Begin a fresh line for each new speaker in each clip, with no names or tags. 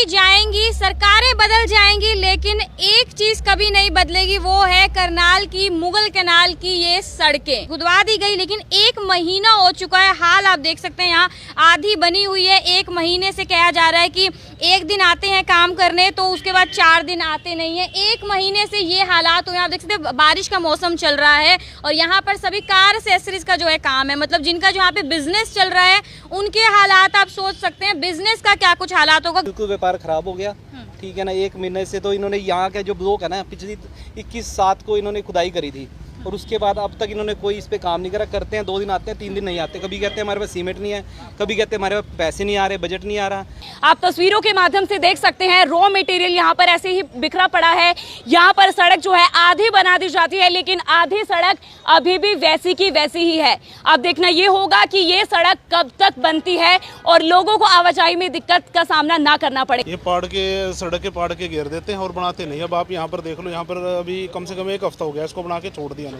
जाएंगी, सरकारें बदल जाएंगी, लेकिन एक चीज कभी नहीं बदलेगी, वो है करनाल की मुगल कैनाल की ये सड़कें खुदवा दी गई। लेकिन एक महीना हो चुका है, हाल आप देख सकते हैं यहाँ आधी बनी हुई है। एक महीने से कहा जा रहा है कि एक दिन आते हैं काम करने तो उसके बाद 4 दिन आते नहीं है। एक महीने से ये हालात हुए। आप देख सकते हैं बारिश का मौसम चल रहा है और यहाँ पर सभी कार एक्सेसरीज का जो है काम है, मतलब जिनका जो यहाँ पे बिजनेस चल रहा है उनके हालात आप सोच सकते हैं बिजनेस का क्या कुछ हालात होगा।
बिल्कुल व्यापार खराब हो गया, ठीक है ना। एक महीने से तो इन्होंने यहाँ के जो ब्लॉक है ना, पिछली 21/7 को इन्होंने खुदाई करी थी और उसके बाद अब तक इन्होंने कोई इस पे काम नहीं करा। करते हैं 2 दिन आते हैं, 3 दिन नहीं आते। कभी कहते हैं हमारे पास सीमेंट नहीं है, कभी कहते हैं हमारे पास पैसे नहीं आ रहे, बजट नहीं आ रहा।
आप तस्वीरों के माध्यम से देख सकते हैं रॉ मटेरियल यहाँ पर ऐसे ही बिखरा पड़ा है। यहाँ पर सड़क जो है आधी बना दी जाती है, लेकिन आधी सड़क अभी भी वैसी की वैसी ही है। अब देखना ये होगा कि ये सड़क कब तक बनती है और लोगों को आवाजाही में दिक्कत का सामना ना करना पड़े।
ये सड़क के पाड़ के घेर देते हैं और बनाते नहीं। अब आप यहाँ पर देख लो, यहाँ पर अभी कम से कम 1 हफ्ता हो गया इसको बना के छोड़ दिया उन्होंने।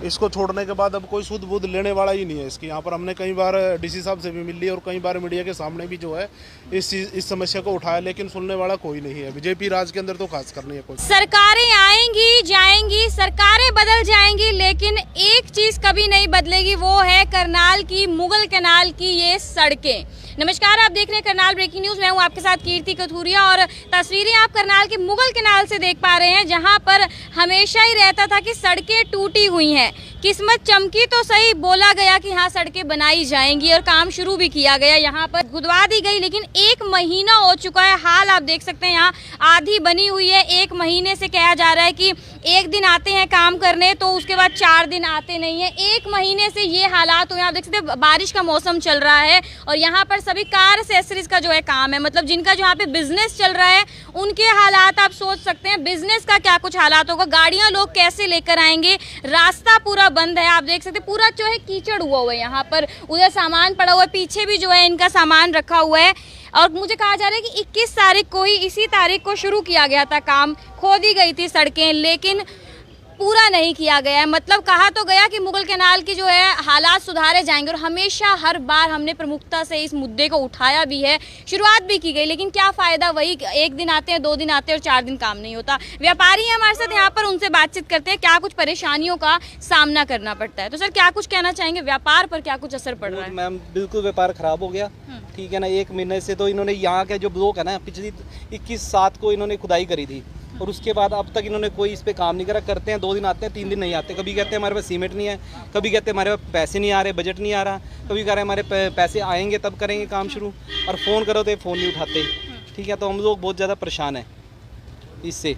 इसको छोड़ने के बाद अब कोई सुध बुध लेने वाला ही नहीं है इसकी। यहाँ पर हमने कई बार डीसी साहब से भी मिल ली और कई बार मीडिया के सामने भी जो है इस समस्या को उठाया, लेकिन सुनने वाला कोई नहीं है। बीजेपी राज के अंदर तो खास कर नहीं है कोई।
सरकारें आएंगी जाएंगी, सरकारें बदल जाएंगी, लेकिन एक चीज कभी नहीं बदलेगी, वो है करनाल की मुगल कैनाल की ये सड़कें। नमस्कार, आप देख रहे हैं करनाल ब्रेकिंग न्यूज। मैं हूं आपके साथ कीर्ति कथूरिया और तस्वीरें आप करनाल के मुगल कैनाल से देख पा रहे हैं, जहां पर हमेशा ही रहता था कि सड़कें टूटी हुई हैं। किस्मत चमकी तो सही, बोला गया कि हाँ सड़कें बनाई जाएंगी और काम शुरू भी किया गया, यहाँ पर खुदवा दी गई। लेकिन एक महीना हो चुका है, हाल आप देख सकते हैं यहाँ आधी बनी हुई है। एक महीने से कहा जा रहा है कि एक दिन आते हैं काम करने तो उसके बाद 4 दिन आते नहीं है। एक महीने से ये हालात हुए। आप देख सकते हैं बारिश का मौसम चल रहा है और यहाँ पर सभी कार एक्सेसरीज का जो है काम है, मतलब जिनका जो यहाँ पे बिजनेस चल रहा है उनके हालात आप सोच सकते हैं बिजनेस का क्या कुछ हालात होगा। गाड़ियां लोग कैसे लेकर आएंगे, रास्ता पूरा बंद है। आप देख सकते हैं पूरा जो है कीचड़ हुआ है यहाँ पर, उधर सामान पड़ा हुआ है, पीछे भी जो है इनका सामान रखा हुआ है। और मुझे कहा जा रहा है कि 21 तारीख को ही, इसी तारीख को शुरू किया गया था काम, खोदी गई थी सड़कें, लेकिन पूरा नहीं किया गया है। मतलब कहा तो गया कि मुगल कैनाल की जो है हालात सुधारे जाएंगे और हमेशा हर बार हमने प्रमुखता से इस मुद्दे को उठाया भी है, शुरुआत भी की गई, लेकिन क्या फायदा, वही 1 दिन आते हैं, 2 दिन आते हैं और 4 दिन काम नहीं होता। व्यापारी हैं हमारे साथ यहाँ पर, उनसे बातचीत करते हैं क्या कुछ परेशानियों का सामना करना पड़ता है। तो सर क्या कुछ कहना चाहेंगे, व्यापार पर क्या कुछ असर पड़ रहा है?
मैम बिल्कुल व्यापार खराब हो गया, ठीक है ना। एक महीने से तो इन्होंने यहाँ के जो ब्लॉक है ना, पिछली 21/7 को इन्होंने खुदाई करी थी और उसके बाद अब तक इन्होंने कोई इस पे काम नहीं करा। करते हैं 2 दिन आते हैं, 3 दिन नहीं आते। कभी कहते हैं हमारे पास सीमेंट नहीं है, कभी कहते हैं हमारे पास पैसे नहीं आ रहे, बजट नहीं आ रहा, कभी कह रहे हैं हमारे पैसे आएंगे तब करेंगे काम शुरू, और फ़ोन करो तो ये फ़ोन नहीं उठाते, ठीक है। तो हम लोग बहुत ज़्यादा परेशान हैं इससे।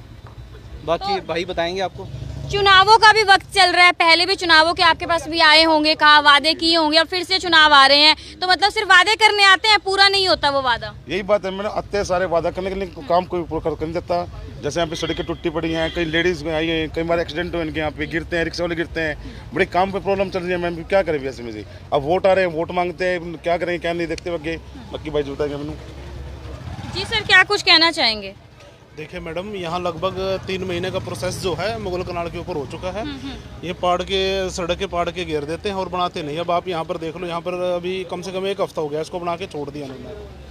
बाकी भाई बताएंगे आपको।
चुनावों का भी वक्त चल रहा है, पहले भी चुनावों के आपके पास भी आए होंगे, कहा वादे किए होंगे और फिर से चुनाव आ रहे हैं, तो मतलब सिर्फ वादे करने आते हैं, पूरा नहीं होता वो वादा।
यही बात है, मैंने इतने सारे वादा करने के लिए काम कोई पूरा कर नहीं देता। जैसे यहाँ पे सड़कें टूटी पड़ी हैं, कई लेडीज आई हैं, कई बार एक्सीडेंट हुए इनके, यहाँ पे गिरते हैं, रिक्शा वाले गिरते हैं, बड़े काम पे प्रॉब्लम चल रही है। मैम क्या करें ऐसे में से? अब वोट आ रहे हैं, वोट मांगते हैं, क्या करें क्या नहीं देखते वगे। बाकी भाई बताएंगे मैंने।
जी सर, क्या कुछ कहना चाहेंगे?
देखिए मैडम, यहाँ लगभग 3 महीने का प्रोसेस जो है मुगल कैनाल के ऊपर हो चुका है। ये सड़क के पाड़ के घेर देते हैं और बनाते नहीं। अब आप यहाँ पर देख लो, यहाँ पर अभी कम से कम 1 हफ्ता हो गया इसको बना के छोड़ दिया उन्होंने।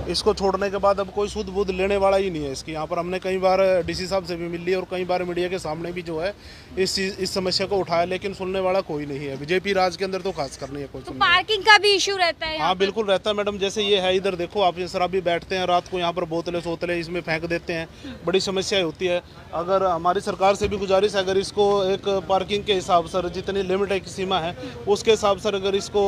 इसको छोड़ने के बाद अब कोई सुध बुध लेने वाला ही नहीं है इसकी। यहाँ पर हमने कई बार डीसी साहब से भी मिल ली और कई बार मीडिया के सामने भी जो है इस समस्या को उठाया, लेकिन सुनने वाला कोई नहीं है। बीजेपी राज के अंदर तो खास कर नहीं है कोई।
तो पार्किंग का भी इशू रहता है?
हाँ बिल्कुल रहता है मैडम। जैसे ये है, इधर देखो आप, ये शराबी बैठते हैं रात को यहाँ पर, बोतलें सोतलें इसमें फेंक देते हैं, बड़ी समस्या होती है। अगर हमारी सरकार से भी गुजारिश है, अगर इसको एक पार्किंग के हिसाब से जितनी लिमिट है, सीमा है, उसके हिसाब से अगर इसको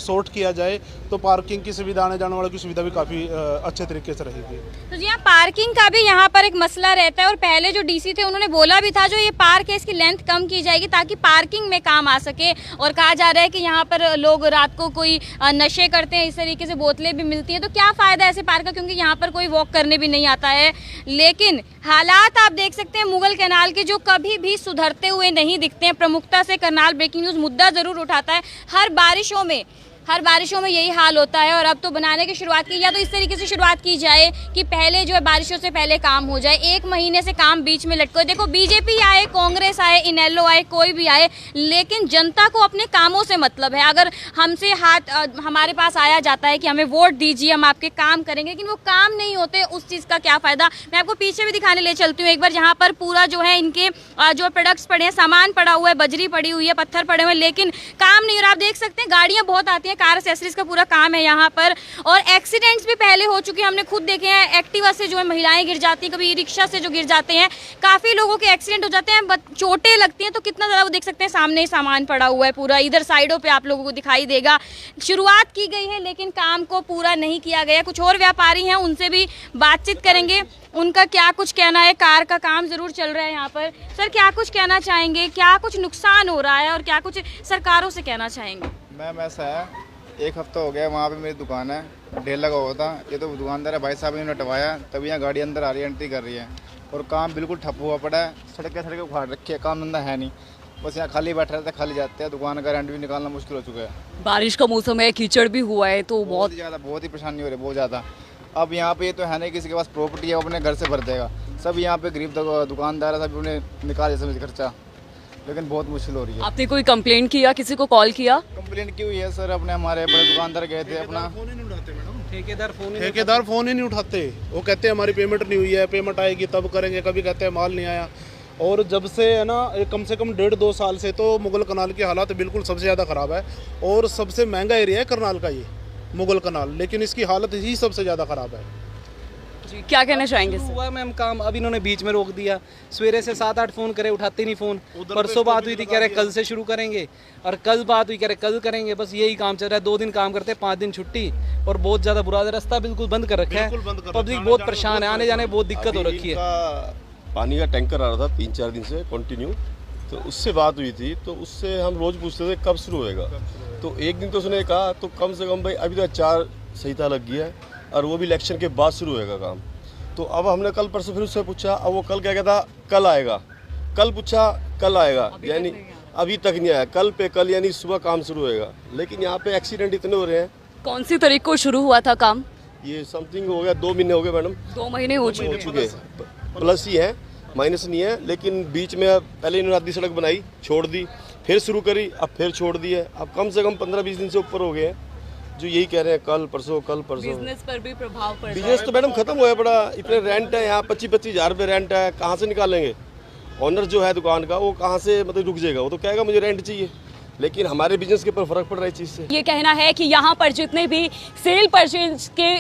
सॉर्ट किया जाए तो पार्किंग की सुविधा, आने जाने वालों की सुविधा भी काफ़ी अच्छे तरीके से रहेगी।
तो जी हाँ, पार्किंग का भी यहाँ पर एक मसला रहता है और पहले जो डीसी थे उन्होंने बोला भी था जो ये पार्क है इसकी लेंथ कम की जाएगी ताकि पार्किंग में काम आ सके। और कहा जा रहा है कि यहाँ पर लोग रात को कोई नशे करते हैं, इस तरीके से बोतलें भी मिलती हैं, तो क्या फ़ायदा ऐसे पार्क का, क्योंकि यहाँ पर कोई वॉक करने भी नहीं आता है। लेकिन हालात आप देख सकते हैं मुगल कैनाल के, जो कभी भी सुधरते हुए नहीं दिखते हैं। प्रमुखता से करनाल ब्रेकिंग न्यूज़ मुद्दा ज़रूर उठाता है, हर बारिशों में हर बारिशों में यही हाल होता है और अब तो बनाने की शुरुआत की, या तो इस तरीके से शुरुआत की जाए कि पहले जो है बारिशों से पहले काम हो जाए, 1 महीने से काम बीच में लटको। देखो बीजेपी आए, कांग्रेस आए, इनेलो आए, कोई भी आए, लेकिन जनता को अपने कामों से मतलब है। अगर हमसे हमारे पास आया जाता है कि हमें वोट दीजिए, हम आपके काम करेंगे, लेकिन वो काम नहीं होते, उस चीज़ का क्या फ़ायदा। मैं आपको पीछे भी दिखाने ले चलती हूँ एक बार, जहाँ पर पूरा जो है इनके जो प्रोडक्ट्स पड़े हैं, सामान पड़ा हुआ है, बजरी पड़ी हुई है, पत्थर पड़े हुए हैं, लेकिन काम नहीं। और आप देख सकते हैं गाड़ियाँ बहुत आती हैं, कार एक्सेसरीज का पूरा काम है यहाँ पर। और एक्सीडेंट्स भी पहले हो चुके हैं, हमने खुद देखे हैं। एक्टिवा से जो है महिलाएं गिर जाती हैं, कभी रिक्शा से जो गिर जाते हैं, काफ़ी लोगों के एक्सीडेंट हो जाते हैं, चोटें लगती हैं। तो कितना ज़्यादा वो देख सकते हैं, सामने ही सामान पड़ा हुआ है पूरा, इधर साइडों पे आप लोगों को दिखाई देगा। शुरुआत की गई है लेकिन काम को पूरा नहीं किया गया। कुछ और व्यापारी हैं, उनसे भी बातचीत करेंगे, उनका क्या कुछ कहना है। कार का काम ज़रूर चल रहा है यहाँ पर। सर क्या कुछ कहना चाहेंगे, क्या कुछ नुकसान हो रहा है और क्या कुछ सरकारों से कहना चाहेंगे?
मैम ऐसा है, 1 हफ्ता हो गया वहाँ पे मेरी दुकान है, ढेर लगा हुआ था। ये तो दुकानदार है, भाई साहब ने हटवाया, तभी यहाँ गाड़ी अंदर आ रही है, एंट्री कर रही है और काम बिल्कुल ठप हुआ पड़ा है। सड़कें उखाड़ रखी है, काम धंधा है नहीं, बस यहाँ खाली बैठे रहते, खाली जाते हैं। दुकान का रेंट भी निकालना मुश्किल हो चुका है।
बारिश का मौसम है, कीचड़ भी हुआ है, तो
बहुत ही परेशानी हो रही है, बहुत ज़्यादा। अब यहाँ पे ये तो है नहीं किसी के पास प्रॉपर्टी है वो अपने घर से भर देगा, सब यहाँ पे गरीब दुकानदार है, सब उन्हें निकाल समझ खर्चा, लेकिन बहुत मुश्किल हो रही है।
आपने कोई कंप्लेंट किया, किसी को कॉल किया?
कंप्लेंट की हुई है सर, अपने हमारे बड़े दुकानदार गए थे, अपना
ठेकेदार
फ़ोन ही नहीं उठाते। वो कहते हैं हमारी पेमेंट नहीं हुई है, पेमेंट आएगी तब करेंगे, कभी कहते हैं माल नहीं आया। और जब से है ना, कम से कम 1.5-2 साल से तो मुगल कनाल की हालत बिल्कुल सबसे ज़्यादा ख़राब है और सबसे महंगा एरिया है करनाल का ये मुगल कनाल, लेकिन इसकी हालत ही सबसे ज़्यादा ख़राब है।
जी क्या कहना चाहेंगे सर?
हुआ मैम काम, अब इन्होंने बीच में रोक दिया। सवेरे से 7-8 फ़ोन करे, उठाते नहीं फ़ोन। परसों बात हुई थी, कह रहे कल से शुरू करेंगे, और कल बात हुई, कह रहे कल करेंगे। बस यही काम चल रहा है, 2 दिन काम करते हैं, 5 दिन छुट्टी, और बहुत ज़्यादा बुरा है। रास्ता बिल्कुल बंद कर रखा है, पब्लिक बहुत परेशान है, आने जाने में बहुत दिक्कत हो रखी है।
पानी का टैंकर आ रहा था 3-4 दिन से कंटिन्यू, तो उससे बात हुई थी, तो उससे हम रोज़ पूछते थे कब शुरू होएगा। तो एक दिन तो उसने कहा तो कम से कम भाई अभी तो 4 संहिता लग गया है, और वो भी इलेक्शन के बाद शुरू होएगा काम। तो अब हमने कल परसों फिर उससे पूछा, अब वो कल क्या कहता कल आएगा, कल पूछा कल आएगा, यानी अभी तक नहीं आया। कल पे कल यानी सुबह काम शुरू होएगा, लेकिन यहाँ पे एक्सीडेंट इतने हो रहे हैं।
कौन सी तारीख को शुरू हुआ था काम?
ये समथिंग हो गया 2 महीने हो गए मैडम।
2 महीने हो चुके।
प्लस ही है, माइनस नहीं है। लेकिन बीच में पहले इन्होंने आधी सड़क बनाई, छोड़ दी, फिर शुरू करी, अब फिर छोड़ दी है। अब कम से कम 15-20 दिन से ऊपर हो गए हैं जो यही कह रहे हैं कल परसों कल परसों।
बिजनेस पर भी प्रभाव पड़ रहा है।
बिजनेस तो मैडम खत्म हुआ है बड़ा। इतने रेंट है यहाँ, 25-25 हज़ार रुपये रेंट है, कहाँ से निकालेंगे? ऑनर जो है दुकान का वो कहाँ से मतलब रुक जाएगा? वो तो कहेगा मुझे रेंट चाहिए, लेकिन हमारे बिजनेस के ऊपर फर्क पड़ रहा है इस चीज़ से।
ये कहना है कि यहाँ पर जितने भी सेल परचेज के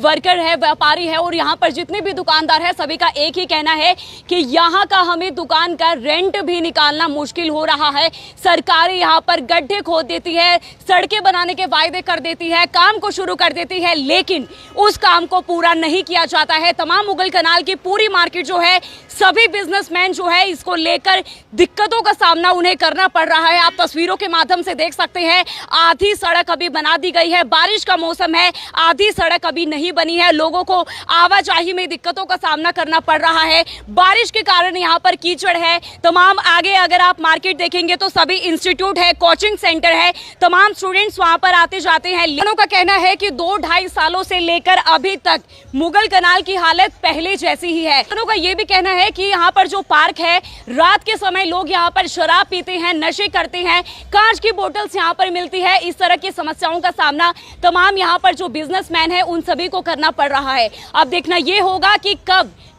वर्कर है, व्यापारी है, और यहाँ पर जितने भी दुकानदार है, सभी का एक ही कहना है कि यहाँ का हमें दुकान का रेंट भी निकालना मुश्किल हो रहा है। सरकारें यहाँ पर गड्ढे खोद देती है, सड़कें बनाने के वायदे कर देती है, काम को शुरू कर देती है, लेकिन उस काम को पूरा नहीं किया जाता है। तमाम मुगल कनाल की पूरी मार्केट जो है, सभी बिजनेसमैन जो है, इसको लेकर दिक्कतों का सामना उन्हें करना पड़ रहा है। आप तस्वीरों के माध्यम से देख सकते हैं, आधी सड़क अभी बना दी गई है, बारिश का मौसम है, आधी सड़क अभी नहीं बनी है। लोगों को आवाजाही में दिक्कतों का सामना करना पड़ रहा है। बारिश के कारण यहाँ पर कीचड़ है। तमाम आगे अगर आप मार्केट देखेंगे तो सभी इंस्टीट्यूट है, कोचिंग सेंटर है, तमाम स्टूडेंट्स वहां पर आते जाते हैं। लोगों का कहना है कि 2-2.5 सालों से लेकर अभी तक मुगल कनाल की हालत पहले जैसी ही है। लोगों का ये भी कहना है कि यहाँ पर जो पार्क है, रात के समय लोग यहाँ पर शराब पीते हैं, नशे करते हैं, कांच की बोतल्स यहाँ पर मिलती है। इस तरह की समस्याओं का सामना तमाम यहाँ पर जो बिजनेसमैन है उन सभी को करना पड़ रहा है। अब देखना ये होगा कि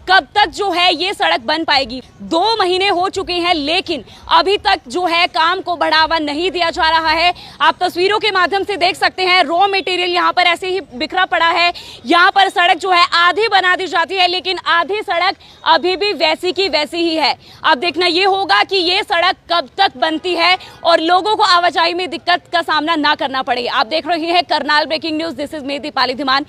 कब तक जो है ये सड़क बन पाएगी। 2 महीने हो चुके हैं, लेकिन अभी तक जो है काम को बढ़ावा नहीं दिया जा रहा है। आप तस्वीरों के माध्यम से देख सकते हैं, रॉ मटेरियल यहाँ पर ऐसे ही बिखरा पड़ा है। यहाँ पर सड़क जो है आधी बना दी जाती है, लेकिन आधी सड़क अभी भी वैसी की वैसी ही है। अब देखना ये होगा कि ये सड़क कब तक बनती है और लोगों को आवाजाही में दिक्कत का सामना ना करना पड़े। आप देख रहे हैं Karnal breaking news, this is me Deepali Dhiman.